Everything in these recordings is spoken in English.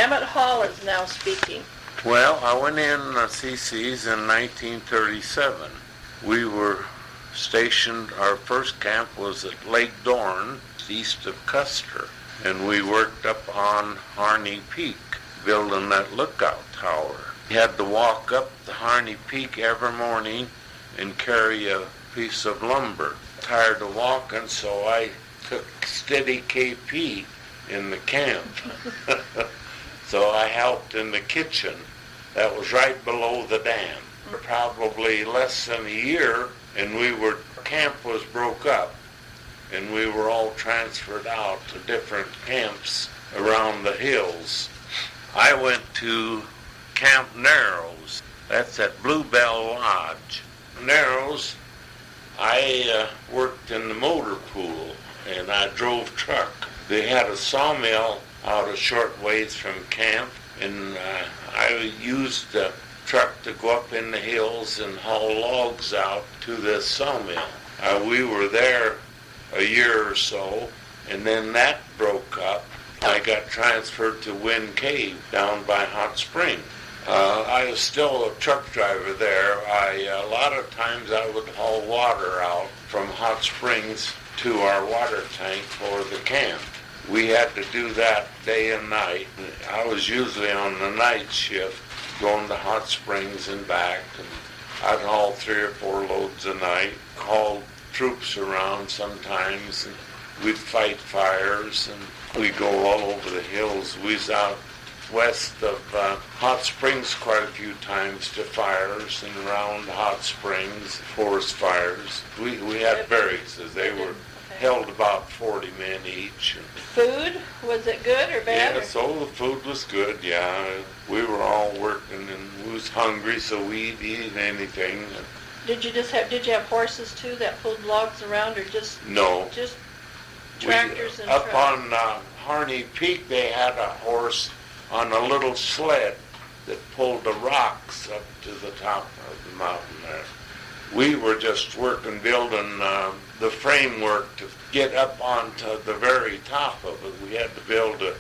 Emmitt Hall is now speaking. Well, I went in CC's in 1937. We were stationed, our first camp was at Lake Dorn, east of Custer, and we worked up on Harney Peak, building that lookout tower. We had to walk up the Harney Peak every morning and carry a piece of lumber. Tired of walking, so I took steady KP in the camp. So I helped in the kitchen. That was right below the dam. Probably less than a year, and camp was broke up, and we were all transferred out to different camps around the hills. I went to Camp Narrows. That's at Bluebell Lodge. Narrows, I worked in the motor pool, and I drove truck. They had a sawmill out a short ways from camp, and I used the truck to go up in the hills and haul logs out to this sawmill. We were there a year or so, and then that broke up. I got transferred to Wind Cave down by Hot Spring. I was still a truck driver there. A lot of times I would haul water out from Hot Springs to our water tank for the camp. We had to do that day and night. I was usually on the night shift, going to Hot Springs and back, and I'd haul 3 or 4 loads a night, haul troops around sometimes, and we'd fight fires, and we'd go all over the hills. We was out west of Hot Springs quite a few times to fires, and around Hot Springs, forest fires. We had barracks. They were held about 40 men each. Food, was it good or bad? Yeah, so the food was good, yeah. We were all working, and we was hungry, so we'd eat anything. Did you have horses too that pulled logs around, or just tractors and up trucks? On Harney Peak, they had a horse on a little sled that pulled the rocks up to the top of the mountain there. We were just working, building the framework to get up onto the very top of it. We had to build a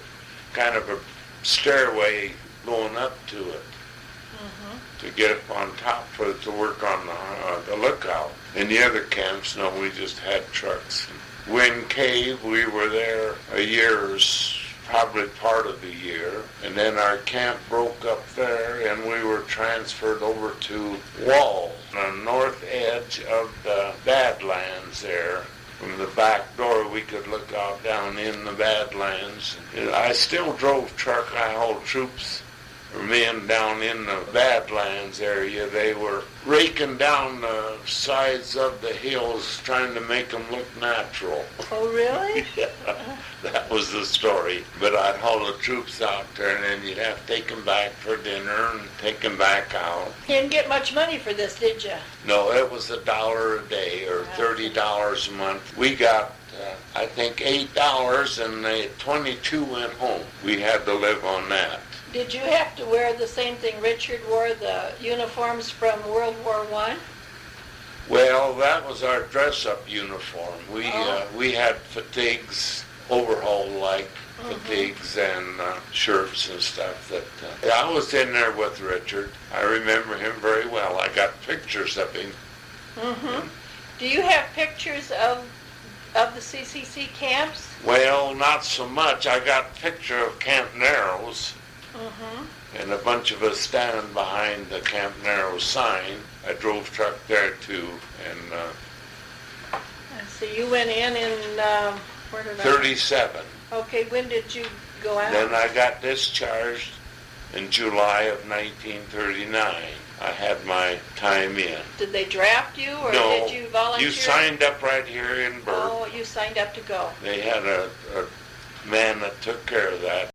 kind of a stairway going up to it to get up on top for it to work on the lookout. In the other camps, no, we just had trucks. Wind Cave, we were there a year, probably part of the year, and then our camp broke up there, and we were transferred over to Wall, on the north edge of the Badlands there. From the back door, we could look out down in the Badlands. I still drove truck. I hauled troops or men down in the Badlands area. They were raking down the sides of the hills, trying to make them look natural. Oh, really? Yeah, that was the story. But I'd haul the troops out there, and then you'd have to take them back for dinner and take them back out. You didn't get much money for this, did you? No, it was $1 a day or $30 a month. We got, I think, $8, and the 22 went home. We had to live on that. Did you have to wear the same thing Richard wore, the uniforms from World War I? Well, that was our dress-up uniform. We had fatigues, overhaul-like fatigues and shirts and stuff. That I was in there with Richard. I remember him very well. I got pictures of him. Do you have pictures of the CCC camps? Well, not so much. I got a picture of Camp Narrows. And a bunch of us standing behind the Camp Narrows sign. I drove truck there too, and so you went in where did 37. Okay, when did you go out? Then I got discharged in July of 1939. I had my time in. Did they draft you, or No, did you volunteer? you signed up right here in Burke. Oh, you signed up to go. They had a man that took care of that.